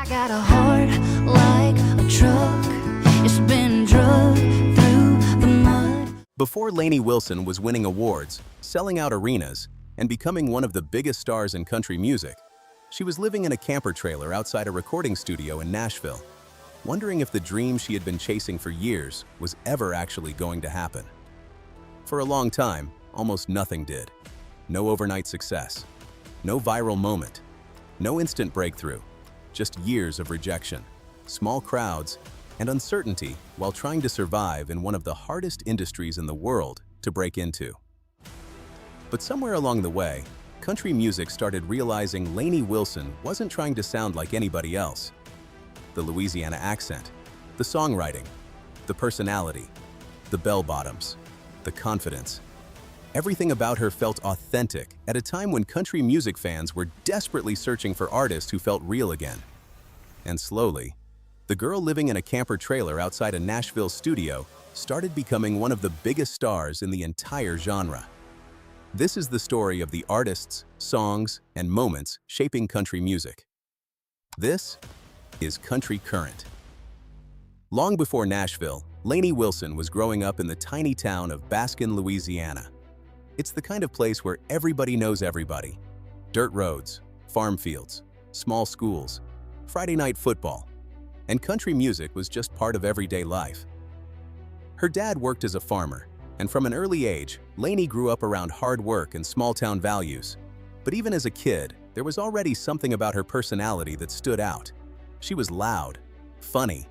I got a heart like a truck. It's been drugged through the mud. Before Lainey Wilson was winning awards, selling out arenas, and becoming one of the biggest stars in country music, she was living in a camper trailer outside a recording studio in Nashville, wondering if the dream she had been chasing for years was ever actually going to happen. For a long time, almost nothing did. No overnight success, no viral moment, no instant breakthrough, just years of rejection, small crowds, and uncertainty while trying to survive in one of the hardest industries in the world to break into. But somewhere along the way, country music started realizing Lainey Wilson wasn't trying to sound like anybody else. The Louisiana accent, the songwriting, the personality, the bell-bottoms, the confidence. Everything about her felt authentic at a time when country music fans were desperately searching for artists who felt real again. And slowly, the girl living in a camper trailer outside a Nashville studio started becoming one of the biggest stars in the entire genre. This is the story of the artists, songs, and moments shaping country music. This is CountryCurrent. Long before Nashville, Lainey Wilson was growing up in the tiny town of Baskin, Louisiana. It's the kind of place where everybody knows everybody. Dirt roads, farm fields, small schools, Friday night football, and country music was just part of everyday life. Her dad worked as a farmer, and from an early age, Lainey grew up around hard work and small-town values. But even as a kid, there was already something about her personality that stood out. She was loud, funny,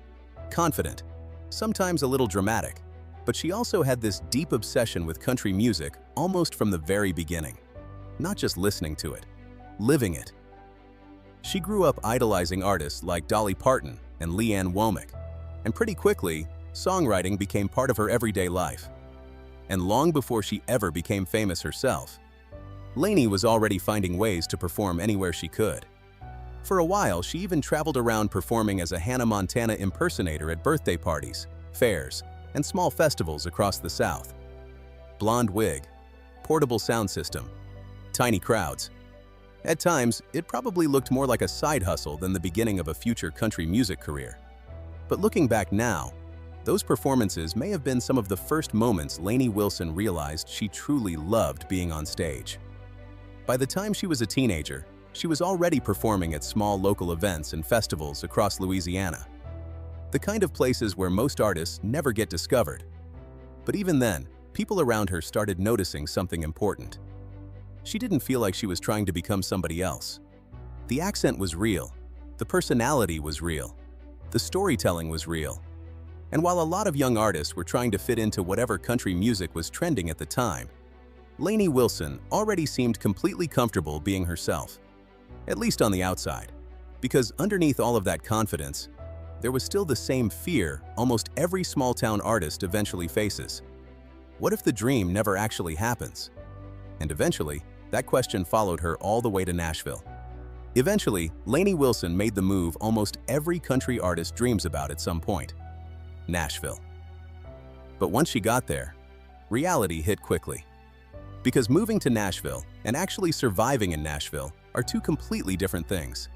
confident, sometimes a little dramatic, but she also had this deep obsession with country music almost from the very beginning. Not just listening to it, living it. She grew up idolizing artists like Dolly Parton and Leanne Womack, and pretty quickly, songwriting became part of her everyday life. And long before she ever became famous herself, Lainey was already finding ways to perform anywhere she could. For a while, she even traveled around performing as a Hannah Montana impersonator at birthday parties, fairs, and small festivals across the South. Blonde wig, portable sound system, tiny crowds. At times, it probably looked more like a side hustle than the beginning of a future country music career. But looking back now, those performances may have been some of the first moments Lainey Wilson realized she truly loved being on stage. By the time she was a teenager, she was already performing at small local events and festivals across Louisiana. The kind of places where most artists never get discovered. But even then, people around her started noticing something important. She didn't feel like she was trying to become somebody else. The accent was real, the personality was real, the storytelling was real. And while a lot of young artists were trying to fit into whatever country music was trending at the time, Lainey Wilson already seemed completely comfortable being herself, at least on the outside, because underneath all of that confidence, there was still the same fear almost every small-town artist eventually faces. What if the dream never actually happens? And eventually, that question followed her all the way to Nashville. Eventually, Lainey Wilson made the move almost every country artist dreams about at some point: Nashville. But once she got there, reality hit quickly. Because moving to Nashville and actually surviving in Nashville are two completely different things.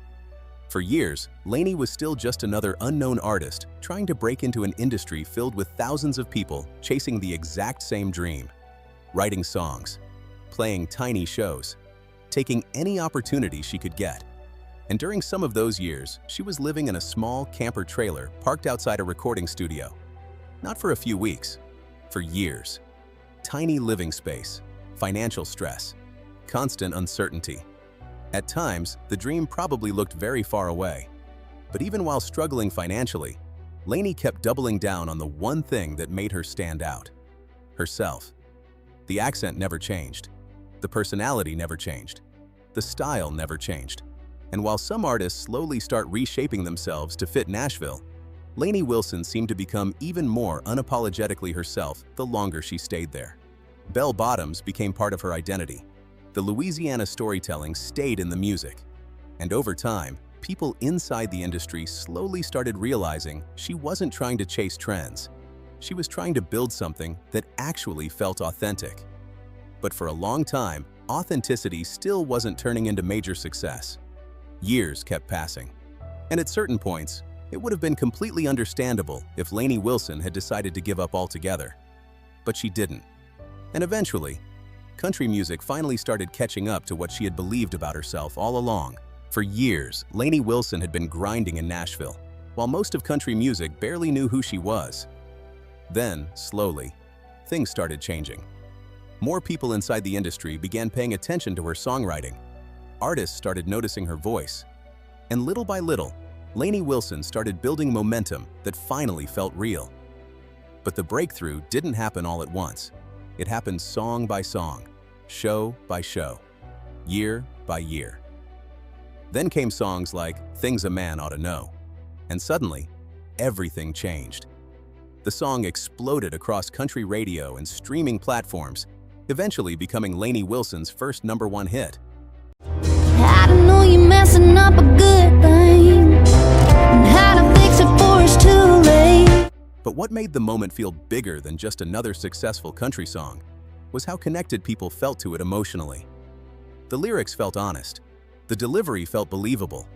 For years, Lainey was still just another unknown artist trying to break into an industry filled with thousands of people chasing the exact same dream: writing songs, playing tiny shows, taking any opportunity she could get. And during some of those years, she was living in a small camper trailer parked outside a recording studio. Not for a few weeks, for years. Tiny living space, financial stress, constant uncertainty. At times, the dream probably looked very far away. But even while struggling financially, Lainey kept doubling down on the one thing that made her stand out: herself. The accent never changed. The personality never changed. The style never changed. And while some artists slowly start reshaping themselves to fit Nashville, Lainey Wilson seemed to become even more unapologetically herself the longer she stayed there. Bell bottoms became part of her identity. The Louisiana storytelling stayed in the music. And over time, people inside the industry slowly started realizing she wasn't trying to chase trends. She was trying to build something that actually felt authentic. But for a long time, authenticity still wasn't turning into major success. Years kept passing. And at certain points, it would have been completely understandable if Lainey Wilson had decided to give up altogether. But she didn't. And eventually, country music finally started catching up to what she had believed about herself all along. For years, Lainey Wilson had been grinding in Nashville, while most of country music barely knew who she was. Then, slowly, things started changing. More people inside the industry began paying attention to her songwriting. Artists started noticing her voice. And little by little, Lainey Wilson started building momentum that finally felt real. But the breakthrough didn't happen all at once. It happened song by song, show by show, year by year. Then came songs like Things a Man Ought to Know. And suddenly, everything changed. The song exploded across country radio and streaming platforms, eventually becoming Lainey Wilson's first #1 hit. I don't know you're messing up a good thing, and how to fix it before it's too late. But what made the moment feel bigger than just another successful country song was how connected people felt to it emotionally. The lyrics felt honest, the delivery felt believable,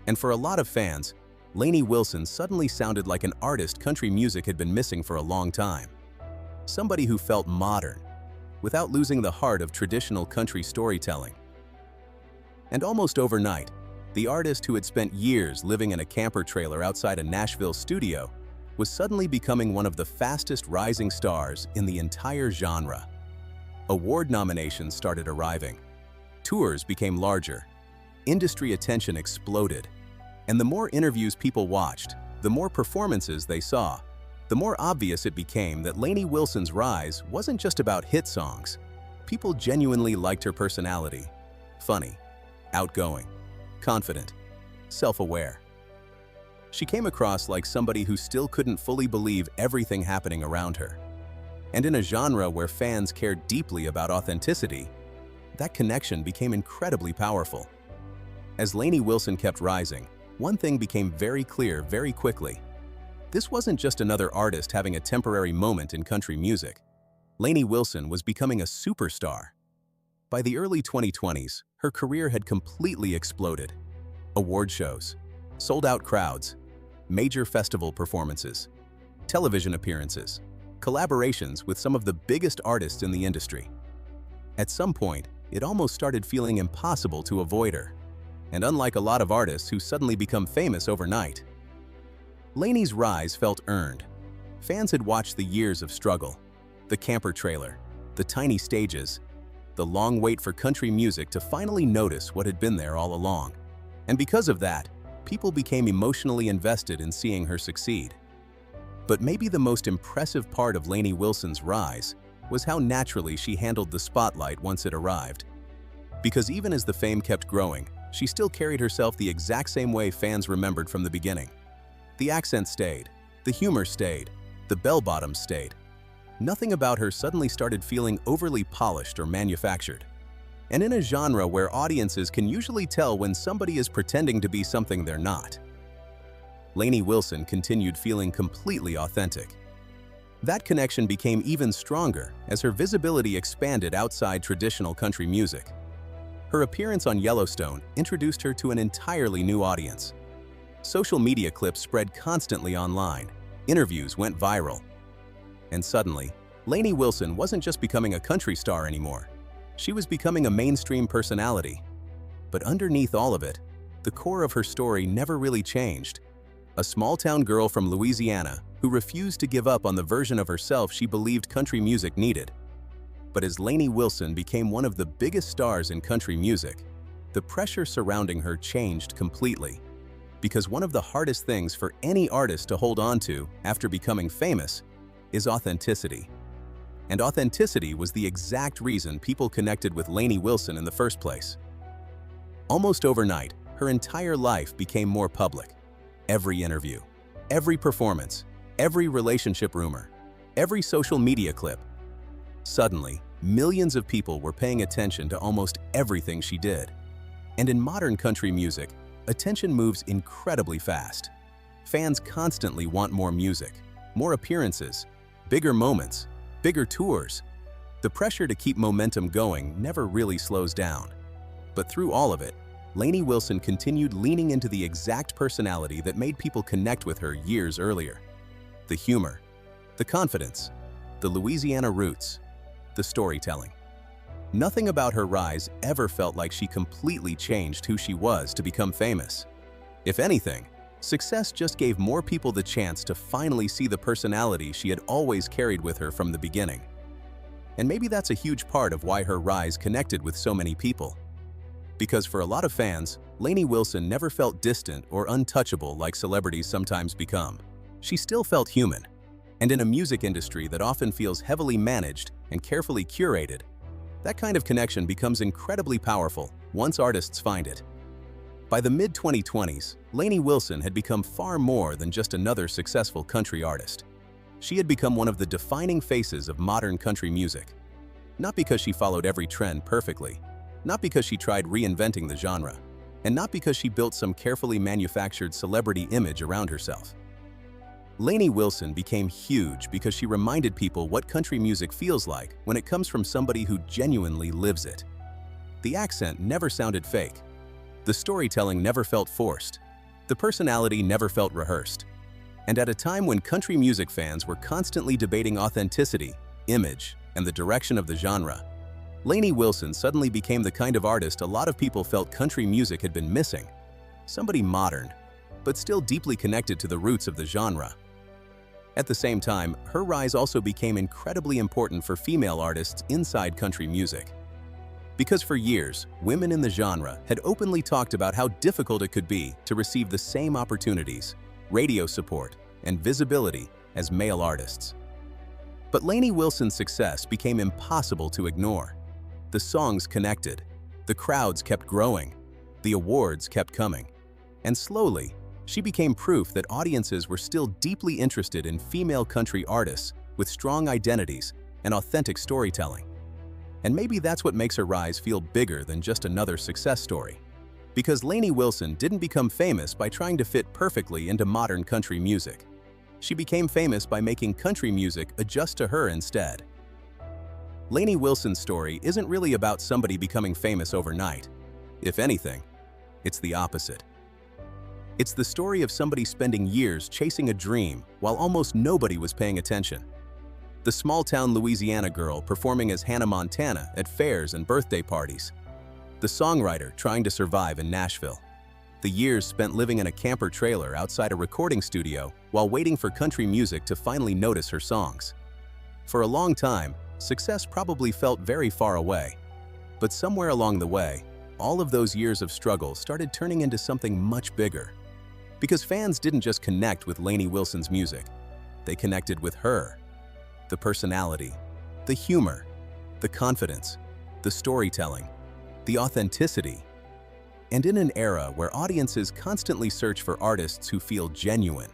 and for a lot of fans, Lainey Wilson suddenly sounded like an artist country music had been missing for a long time. Somebody who felt modern, without losing the heart of traditional country storytelling. And almost overnight, the artist who had spent years living in a camper trailer outside a Nashville studio was suddenly becoming one of the fastest rising stars in the entire genre. Award nominations started arriving. Tours became larger. Industry attention exploded. And the more interviews people watched, the more performances they saw, the more obvious it became that Lainey Wilson's rise wasn't just about hit songs. People genuinely liked her personality. Funny, outgoing, confident, self-aware. She came across like somebody who still couldn't fully believe everything happening around her. And in a genre where fans cared deeply about authenticity, that connection became incredibly powerful. As Lainey Wilson kept rising, one thing became very clear very quickly. This wasn't just another artist having a temporary moment in country music. Lainey Wilson was becoming a superstar. By the early 2020s, her career had completely exploded. Award shows, sold-out crowds, major festival performances, television appearances, collaborations with some of the biggest artists in the industry. At some point, it almost started feeling impossible to avoid her. And unlike a lot of artists who suddenly become famous overnight, Lainey's rise felt earned. Fans had watched the years of struggle, the camper trailer, the tiny stages, the long wait for country music to finally notice what had been there all along. And because of that, people became emotionally invested in seeing her succeed. But maybe the most impressive part of Lainey Wilson's rise was how naturally she handled the spotlight once it arrived. Because even as the fame kept growing, she still carried herself the exact same way fans remembered from the beginning. The accent stayed, the humor stayed, the bell-bottoms stayed. Nothing about her suddenly started feeling overly polished or manufactured. And in a genre where audiences can usually tell when somebody is pretending to be something they're not, Lainey Wilson continued feeling completely authentic. That connection became even stronger as her visibility expanded outside traditional country music. Her appearance on Yellowstone introduced her to an entirely new audience. Social media clips spread constantly online, interviews went viral. And suddenly, Lainey Wilson wasn't just becoming a country star anymore. She was becoming a mainstream personality. But underneath all of it, the core of her story never really changed. A small-town girl from Louisiana who refused to give up on the version of herself she believed country music needed. But as Lainey Wilson became one of the biggest stars in country music, the pressure surrounding her changed completely. Because one of the hardest things for any artist to hold on to after becoming famous is authenticity. And authenticity was the exact reason people connected with Lainey Wilson in the first place. Almost overnight, her entire life became more public. Every interview, every performance, every relationship rumor, every social media clip. Suddenly, millions of people were paying attention to almost everything she did. And in modern country music, attention moves incredibly fast. Fans constantly want more music, more appearances, bigger moments, bigger tours. The pressure to keep momentum going never really slows down. But through all of it, Lainey Wilson continued leaning into the exact personality that made people connect with her years earlier. The humor, the confidence, the Louisiana roots, the storytelling. Nothing about her rise ever felt like she completely changed who she was to become famous. If anything, success just gave more people the chance to finally see the personality she had always carried with her from the beginning. And maybe that's a huge part of why her rise connected with so many people. Because for a lot of fans, Lainey Wilson never felt distant or untouchable like celebrities sometimes become. She still felt human. And in a music industry that often feels heavily managed and carefully curated, that kind of connection becomes incredibly powerful once artists find it. By the mid-2020s, Lainey Wilson had become far more than just another successful country artist. She had become one of the defining faces of modern country music. Not because she followed every trend perfectly, not because she tried reinventing the genre, and not because she built some carefully manufactured celebrity image around herself. Lainey Wilson became huge because she reminded people what country music feels like when it comes from somebody who genuinely lives it. The accent never sounded fake. The storytelling never felt forced. The personality never felt rehearsed. And at a time when country music fans were constantly debating authenticity, image, and the direction of the genre, Lainey Wilson suddenly became the kind of artist a lot of people felt country music had been missing. Somebody modern, but still deeply connected to the roots of the genre. At the same time, her rise also became incredibly important for female artists inside country music. Because for years, women in the genre had openly talked about how difficult it could be to receive the same opportunities, radio support, and visibility as male artists. But Lainey Wilson's success became impossible to ignore. The songs connected, the crowds kept growing, the awards kept coming, and slowly, she became proof that audiences were still deeply interested in female country artists with strong identities and authentic storytelling. And maybe that's what makes her rise feel bigger than just another success story. Because Lainey Wilson didn't become famous by trying to fit perfectly into modern country music. She became famous by making country music adjust to her instead. Lainey Wilson's story isn't really about somebody becoming famous overnight. If anything, it's the opposite. It's the story of somebody spending years chasing a dream while almost nobody was paying attention. The small-town Louisiana girl performing as Hannah Montana at fairs and birthday parties. The songwriter trying to survive in Nashville. The years spent living in a camper trailer outside a recording studio while waiting for country music to finally notice her songs. For a long time, success probably felt very far away. But somewhere along the way, all of those years of struggle started turning into something much bigger. Because fans didn't just connect with Lainey Wilson's music, they connected with her. The personality, the humor, the confidence, the storytelling, the authenticity. And in an era where audiences constantly search for artists who feel genuine,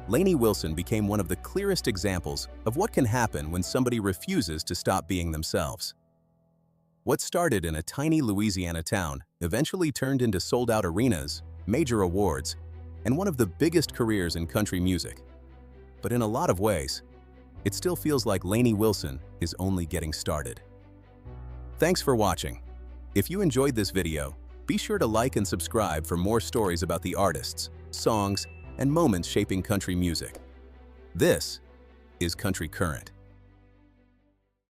Lainey Wilson became one of the clearest examples of what can happen when somebody refuses to stop being themselves. What started in a tiny Louisiana town eventually turned into sold-out arenas, major awards, and one of the biggest careers in country music. But in a lot of ways, it still feels like Lainey Wilson is only getting started. Thanks for watching. If you enjoyed this video, be sure to like and subscribe for more stories about the artists, songs, and moments shaping country music. This is Country Current.